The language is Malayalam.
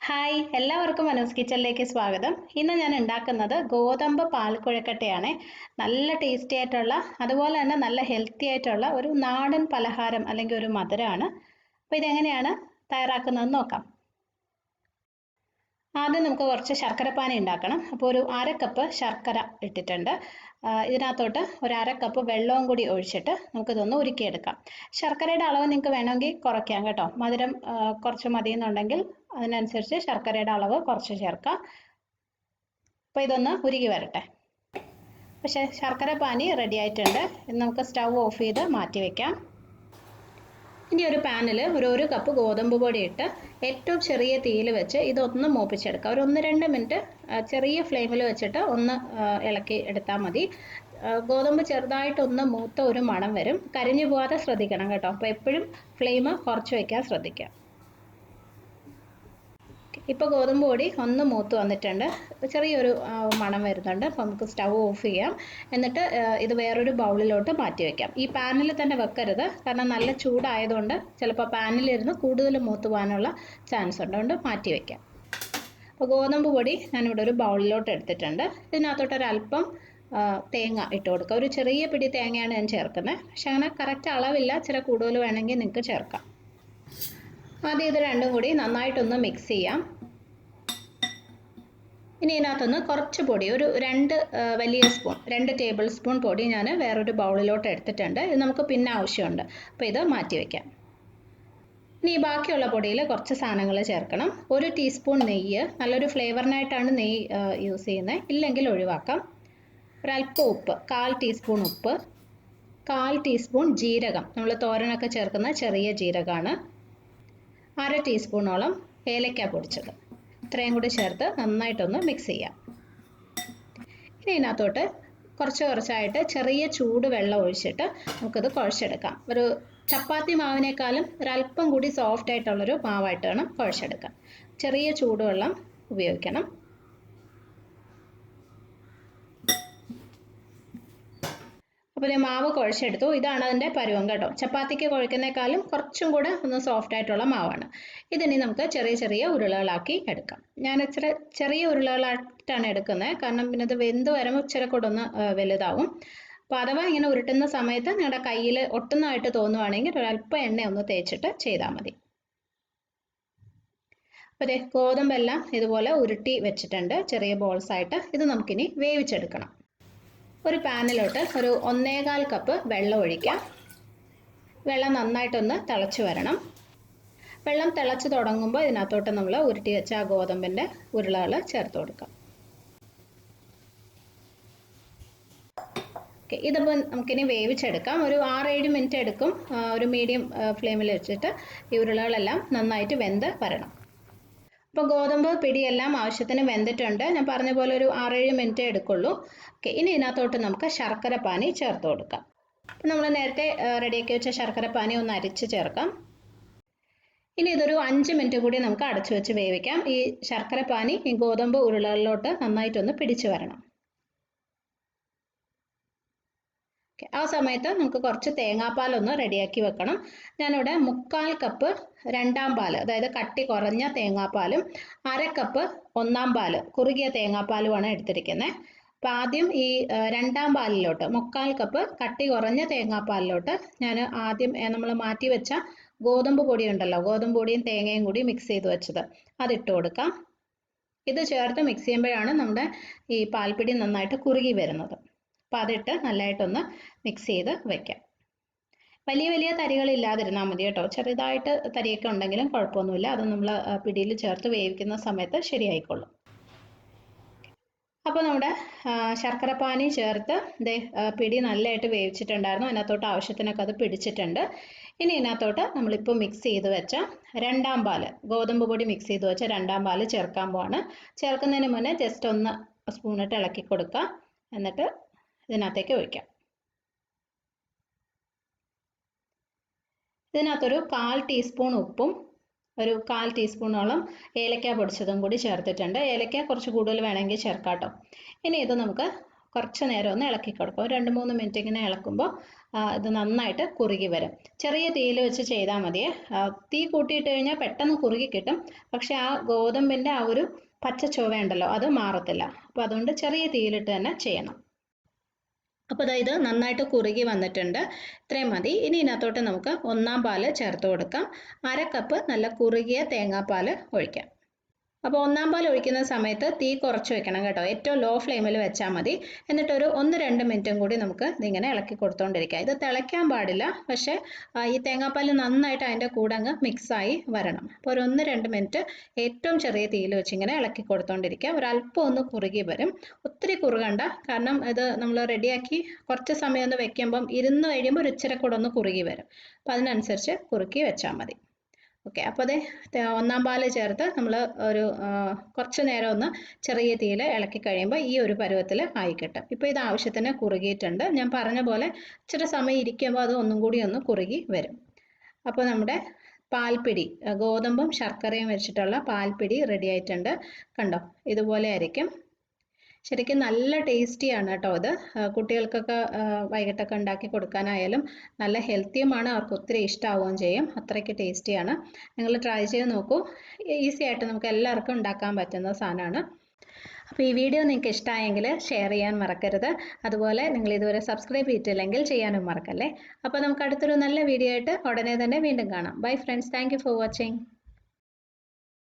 ഹായ് എല്ലാവർക്കും മനോസ് കിച്ചണിലേക്ക് സ്വാഗതം. ഇന്ന് ഞാൻ ഉണ്ടാക്കുന്നത് ഗോതമ്പ് പാൽ കുഴക്കട്ടയാണ്. നല്ല ടേസ്റ്റി ആയിട്ടുള്ള അതുപോലെ തന്നെ നല്ല ഹെൽത്തി ആയിട്ടുള്ള ഒരു നാടൻ പലഹാരം അല്ലെങ്കിൽ ഒരു മധുരമാണ്. അപ്പോൾ ഇതെങ്ങനെയാണ് തയ്യാറാക്കുന്നതെന്ന് നോക്കാം. ആദ്യം നമുക്ക് കുറച്ച് ശർക്കരപ്പാനി ഉണ്ടാക്കണം. അപ്പോൾ ഒരു 1/2 കപ്പ് ശർക്കര ഇട്ടിട്ടുണ്ട്. ഇതിനകത്തോട്ട് ഒരു 1/2 കപ്പ് വെള്ളവും കൂടി ഒഴിച്ചിട്ട് നമുക്കിതൊന്ന് ഉരുക്കിയെടുക്കാം. ശർക്കരയുടെ അളവ് നിങ്ങൾക്ക് വേണമെങ്കിൽ കുറയ്ക്കാം കേട്ടോ. മധുരം കുറച്ച് മതിയെന്നുണ്ടെങ്കിൽ അതിനനുസരിച്ച് ശർക്കരയുടെ അളവ് കുറച്ച് ചേർക്കാം. അപ്പോൾ ഇതൊന്ന് ഉരുകി വരട്ടെ. പക്ഷേ ശർക്കര പാനി റെഡി ആയിട്ടുണ്ട്. നമുക്ക് സ്റ്റൗ ഓഫ് ചെയ്ത് മാറ്റി വയ്ക്കാം. ഇനി ഒരു പാനിൽ ഒരു കപ്പ് ഗോതമ്പ് പൊടി ഇട്ട് ഏറ്റവും ചെറിയ തീയിൽ വെച്ച് ഇതൊന്ന് മൂപ്പിച്ചെടുക്കാം. ഒരു 1-2 മിനിറ്റ് ചെറിയ ഫ്ലെയിമിൽ വെച്ചിട്ട് ഒന്ന് ഇളക്കി എടുത്താൽ മതി. ഗോതമ്പ് ചെറുതായിട്ടൊന്ന് മൂത്ത ഒരു മണം വരും. കരിഞ്ഞു പോകാതെ ശ്രദ്ധിക്കണം കേട്ടോ. അപ്പോൾ എപ്പോഴും ഫ്ലെയിം കുറച്ച് വയ്ക്കാൻ ശ്രദ്ധിക്കാം. ഇപ്പോൾ ഗോതമ്പ് പൊടി ഒന്ന് മൂത്ത് വന്നിട്ടുണ്ട്. ചെറിയൊരു മണം വരുന്നുണ്ട്. അപ്പോൾ നമുക്ക് സ്റ്റൗ ഓഫ് ചെയ്യാം. എന്നിട്ട് ഇത് വേറൊരു ബൗളിലോട്ട് മാറ്റി വയ്ക്കാം. ഈ പാനിൽ തന്നെ വെക്കരുത്, കാരണം നല്ല ചൂടായതുകൊണ്ട് ചിലപ്പോൾ പാനിലിരുന്ന് കൂടുതൽ മൂത്ത് പോകാനുള്ള ചാൻസ് ഉണ്ട്. അതുകൊണ്ട് മാറ്റി വയ്ക്കാം. അപ്പോൾ ഗോതമ്പ് പൊടി ഞാനിവിടെ ഒരു ബൗളിലോട്ട് എടുത്തിട്ടുണ്ട്. ഇതിനകത്തോട്ട് ഒരല്പം തേങ്ങ ഇട്ട് കൊടുക്കുക. ഒരു ചെറിയ പിടി തേങ്ങയാണ് ഞാൻ ചേർക്കുന്നത്. പക്ഷെ അങ്ങനെ കറക്റ്റ് അളവില്ല, ഇച്ചിരി കൂടുതൽ വേണമെങ്കിൽ നിങ്ങൾക്ക് ചേർക്കാം. ആദ്യം ഇത് രണ്ടും കൂടി നന്നായിട്ടൊന്ന് മിക്സ് ചെയ്യാം. ഇനി ഇതിനകത്തൊന്ന് കുറച്ച് പൊടി, ഒരു 2 ടേബിൾ സ്പൂൺ പൊടി ഞാൻ വേറൊരു ബൗളിലോട്ട് എടുത്തിട്ടുണ്ട്. ഇത് നമുക്ക് പിന്നെ ആവശ്യമുണ്ട്. അപ്പോൾ ഇത് മാറ്റി വയ്ക്കാം. ഇനി ബാക്കിയുള്ള പൊടിയിൽ കുറച്ച് സാധനങ്ങൾ ചേർക്കണം. 1 ടീസ്പൂൺ നെയ്യ്, നല്ലൊരു ഫ്ലേവറിനായിട്ടാണ് നെയ്യ് യൂസ് ചെയ്യുന്നത്, ഇല്ലെങ്കിൽ ഒഴിവാക്കാം. ഒരല്പം ഉപ്പ്, 1/4 ടീസ്പൂൺ ഉപ്പ്, 1/4 ടീസ്പൂൺ ജീരകം, നമ്മൾ തോരനൊക്കെ ചേർക്കുന്ന ചെറിയ ജീരകമാണ്, 1/2 ടീസ്പൂണോളം ഏലക്ക പൊടിച്ചത്. ഇത്രയും കൂടി ചേർത്ത് നന്നായിട്ടൊന്ന് മിക്സ് ചെയ്യാം. ഇനി ഇതിനകത്തോട്ട് കുറച്ചായിട്ട് ചെറിയ ചൂട് വെള്ളം ഒഴിച്ചിട്ട് നമുക്കിത് കുഴച്ചെടുക്കാം. ഒരു ചപ്പാത്തി മാവിനേക്കാളും ഒരല്പം കൂടി സോഫ്റ്റ് ആയിട്ടുള്ളൊരു മാവായിട്ട് വേണം കുഴച്ചെടുക്കാൻ. ചെറിയ ചൂടുവെള്ളം ഉപയോഗിക്കണം. അപ്പോൾ മാവ് കുഴച്ചെടുത്തു. ഇതാണ് അതിൻ്റെ പരുവം കേട്ടോ. ചപ്പാത്തിക്ക് കുഴക്കുന്നേക്കാളും കുറച്ചും കൂടെ ഒന്ന് സോഫ്റ്റ് ആയിട്ടുള്ള മാവാണ്. ഇതിനി നമുക്ക് ചെറിയ ഉരുളകളാക്കി എടുക്കാം. ഞാൻ ചെറിയ ഉരുളകളായിട്ടാണ് എടുക്കുന്നത്, കാരണം പിന്നെ ഇത് വെന്ത് വരുമ്പോൾ ഇച്ചിരി കൂടെ ഒന്ന് വലുതാവും. അപ്പോൾ അഥവാ ഇങ്ങനെ ഉരുട്ടുന്ന സമയത്ത് നിങ്ങളുടെ കയ്യിൽ ഒട്ടുന്നതായിട്ട് തോന്നുവാണെങ്കിൽ ഒരല്പം എണ്ണ ഒന്ന് തേച്ചിട്ട് ചെയ്താൽ മതി. അപ്പോൾ ഗോതമ്പെല്ലാം ഇതുപോലെ ഉരുട്ടി വെച്ചിട്ടുണ്ട് ചെറിയ ബോൾസ് ആയിട്ട്. ഇത് നമുക്കിനി വേവിച്ചെടുക്കണം. ഒരു പാനിലോട്ട് ഒരു 1.25 കപ്പ് വെള്ളം ഒഴിക്കാം. വെള്ളം നന്നായിട്ടൊന്ന് തിളച്ച് വരണം. വെള്ളം തിളച്ച് തുടങ്ങുമ്പോൾ ഇതിനകത്തോട്ട് നമ്മൾ ഉരുട്ടി വെച്ച ആ ഗോതമ്പിൻ്റെ ഉരുളകൾ ചേർത്ത് കൊടുക്കാം. ഓക്കെ, ഇതിപ്പോൾ നമുക്കിനി വേവിച്ചെടുക്കാം. ഒരു 6-7 മിനിറ്റ് എടുക്കും. ഒരു മീഡിയം ഫ്ലെയിമിൽ വെച്ചിട്ട് ഈ ഉരുളകളെല്ലാം നന്നായിട്ട് വെന്ത് വരണം. അപ്പോൾ ഗോതമ്പ് പിടിയെല്ലാം ആവശ്യത്തിന് വെന്തിട്ടുണ്ട്. ഞാൻ പറഞ്ഞ പോലെ ഒരു 6-7 മിനിറ്റ് എടുക്കുള്ളൂ. ഓക്കെ, ഇനി ഇതിനകത്തോട്ട് നമുക്ക് ശർക്കര പാനി ചേർത്ത് കൊടുക്കാം. അപ്പോൾ നമ്മൾ നേരത്തെ റെഡിയാക്കി വെച്ച ശർക്കര പാനി ഒന്ന് അരിച്ച് ചേർക്കാം. ഇനി ഇതൊരു 5 മിനിറ്റ് കൂടി നമുക്ക് അടച്ചു വെച്ച് വേവിക്കാം. ഈ ശർക്കര പാനി ഈ ഗോതമ്പ് ഉരുളകളിലോട്ട് നന്നായിട്ടൊന്ന് പിടിച്ചു വരണം. ആ സമയത്ത് നമുക്ക് കുറച്ച് തേങ്ങാപ്പാലൊന്ന് റെഡിയാക്കി വെക്കണം. ഞാനിവിടെ 3/4 കപ്പ് രണ്ടാം പാൽ, അതായത് കട്ടി കുറഞ്ഞ തേങ്ങാപ്പാലും 1/2 കപ്പ് ഒന്നാം പാൽ കുറുകിയ തേങ്ങാപ്പാലുമാണ് എടുത്തിരിക്കുന്നത്. അപ്പോൾ ആദ്യം ഈ രണ്ടാം പാലിലോട്ട് 3/4 കപ്പ് കട്ടി കുറഞ്ഞ തേങ്ങാപ്പാലിലോട്ട് ഞാൻ ആദ്യം നമ്മൾ മാറ്റി വെച്ച ഗോതമ്പ് പൊടി ഉണ്ടല്ലോ, ഗോതമ്പ് പൊടിയും തേങ്ങയും കൂടി മിക്സ് ചെയ്ത് വെച്ചത് അതിട്ട് കൊടുക്കാം. ഇത് ചേർത്ത് മിക്സ് ചെയ്യുമ്പോഴാണ് നമ്മുടെ ഈ പാൽപ്പിടി നന്നായിട്ട് കുറുകി വരുന്നത്. അപ്പോൾ അതിട്ട് നല്ലതായിട്ടൊന്ന് മിക്സ് ചെയ്ത് വയ്ക്കാം. വലിയ തരികളില്ലാതിരുന്നാൽ മതി കേട്ടോ. ചെറുതായിട്ട് തരിയൊക്കെ ഉണ്ടെങ്കിലും കുഴപ്പമൊന്നുമില്ല. അത് നമ്മൾ പിടിയിൽ ചേർത്ത് വേവിക്കുന്ന സമയത്ത് ശരിയായിക്കൊള്ളും. അപ്പോൾ നമ്മുടെ ശർക്കരപ്പാനി ചേർത്ത് പിടി നല്ലതായിട്ട് വേവിച്ചിട്ടുണ്ടായിരുന്നു. അതിനകത്തോട്ട് ആവശ്യത്തിനൊക്കെ അത് പിടിച്ചിട്ടുണ്ട്. ഇനി ഇതിനകത്തോട്ട് നമ്മളിപ്പോൾ മിക്സ് ചെയ്ത് വെച്ച രണ്ടാം പാൽ, ഗോതമ്പ് പൊടി മിക്സ് ചെയ്ത് വെച്ച രണ്ടാം പാൽ ചേർക്കാൻ പോവാണ്. ചേർക്കുന്നതിന് മുന്നേ ജസ്റ്റ് ഒന്ന് സ്പൂണിട്ട് ഇളക്കി കൊടുക്കുക. എന്നിട്ട് ഇതിനകത്തേക്ക് ഒഴിക്കാം. ഇതിനകത്തൊരു 1/4 ടീസ്പൂൺ ഉപ്പും ഒരു 1/4 ടീസ്പൂണോളം ഏലക്ക പൊടിച്ചതും കൂടി ചേർത്തിട്ടുണ്ട്. ഏലക്ക കുറച്ച് കൂടുതൽ വേണമെങ്കിൽ ചേർക്കാം കേട്ടോ. ഇനി ഇത് നമുക്ക് കുറച്ച് നേരം ഒന്ന് ഇളക്കി കൊടുക്കാം. ഒരു 2-3 മിനിറ്റ് ഇങ്ങനെ ഇളക്കുമ്പോൾ ഇത് നന്നായിട്ട് കുറുകി വരും. ചെറിയ തീയിൽ വെച്ച് ചെയ്താൽ മതിയേ. തീ കൂട്ടിയിട്ട് കഴിഞ്ഞാൽ പെട്ടെന്ന് കുറുകി കിട്ടും, പക്ഷെ ആ ഗോതമ്പിൻ്റെ ആ ഒരു പച്ച ചുവയുണ്ടല്ലോ അത് മാറത്തില്ല. അപ്പോൾ അതുകൊണ്ട് ചെറിയ തീയിലിട്ട് തന്നെ ചെയ്യണം. അപ്പോൾ ഇത് നന്നായിട്ട് കുറുകി വന്നിട്ടുണ്ട്. ഇത്രയും മതി. ഇനി ഇതിനകത്തോട്ട് നമുക്ക് 1-ാം പാല് ചേർത്ത് കൊടുക്കാം. 1/2 കപ്പ് നല്ല കുറുകിയ തേങ്ങാപ്പാൽ ഒഴിക്കാം. അപ്പോൾ 1-ാം പാൽ ഒഴിക്കുന്ന സമയത്ത് തീ കുറച്ച് വെക്കണം കേട്ടോ. ഏറ്റവും ലോ ഫ്ലെയിമിൽ വെച്ചാൽ മതി. എന്നിട്ട് ഒരു 1-2 മിനിറ്റും കൂടി നമുക്ക് ഇതിങ്ങനെ ഇളക്കി കൊടുത്തുകൊണ്ടിരിക്കുക. ഇത് തിളയ്ക്കാൻ പാടില്ല, പക്ഷേ ഈ തേങ്ങാപ്പാൽ നന്നായിട്ട് അതിൻ്റെ കൂടെ അങ്ങ് മിക്സായി വരണം. അപ്പോൾ ഒരു 1-2 മിനിറ്റ് ഏറ്റവും ചെറിയ തീയിൽ വെച്ച് ഇങ്ങനെ ഇളക്കി കൊടുത്തുകൊണ്ടിരിക്കുക. ഒരല്പം ഒന്ന് കുറുകി വരും. ഒത്തിരി കുറുകണ്ട, കാരണം ഇത് നമ്മൾ റെഡിയാക്കി കുറച്ച് സമയം ഒന്ന് വെക്കുമ്പം ഇരുന്ന് കഴിയുമ്പോൾ ഒരു ഇച്ചിരി കൂടെ ഒന്ന് കുറുകി വരും. അപ്പോൾ അതിനനുസരിച്ച് കുറുക്കി വെച്ചാൽ മതി. ഓക്കെ, അപ്പോൾ അതെ 1-ാം പാല് ചേർത്ത് നമ്മൾ ഒരു കുറച്ച് നേരം ഒന്ന് ചെറിയ തീയിൽ ഇളക്കി കഴിയുമ്പോൾ ഈ ഒരു പരുവത്തിൽ ആയി കിട്ടും. ഇപ്പോൾ ഇത് ആവശ്യത്തിന് കുറുകിയിട്ടുണ്ട്. ഞാൻ പറഞ്ഞ പോലെ ഇച്ചിരി സമയം ഇരിക്കുമ്പോൾ അത് ഒന്നും കൂടി ഒന്ന് കുറുകി വരും. അപ്പോൾ നമ്മുടെ പാൽപ്പിടി, ഗോതമ്പും ശർക്കരയും വെച്ചിട്ടുള്ള പാൽപ്പിടി റെഡി ആയിട്ടുണ്ട്. കണ്ടോ, ഇതുപോലെ ആയിരിക്കും. ശരിക്കും നല്ല ടേസ്റ്റിയാണ് കേട്ടോ ഇത്. കുട്ടികൾക്കൊക്കെ വൈകിട്ടൊക്കെ ഉണ്ടാക്കി കൊടുക്കാനായാലും നല്ല ഹെൽത്തിയുമാണ്, അവർക്ക് ഒത്തിരി ഇഷ്ടമാവുകയും ചെയ്യും. അത്രയ്ക്ക് ടേസ്റ്റിയാണ്. നിങ്ങൾ ട്രൈ ചെയ്ത് നോക്കൂ. ഈസി ആയിട്ട് നമുക്ക് എല്ലാവർക്കും ഉണ്ടാക്കാൻ പറ്റുന്ന സാധനമാണ്. അപ്പോൾ ഈ വീഡിയോ നിങ്ങൾക്ക് ഇഷ്ടമായെങ്കിൽ ഷെയർ ചെയ്യാൻ മറക്കരുത്. അതുപോലെ നിങ്ങൾ ഇതുവരെ സബ്സ്ക്രൈബ് ചെയ്തിട്ടില്ലെങ്കിൽ ചെയ്യാനും മറക്കല്ലേ. അപ്പോൾ നമുക്ക് അടുത്തൊരു നല്ല വീഡിയോ ആയിട്ട് ഉടനെ തന്നെ വീണ്ടും കാണാം. Bye friends, thank you for watching.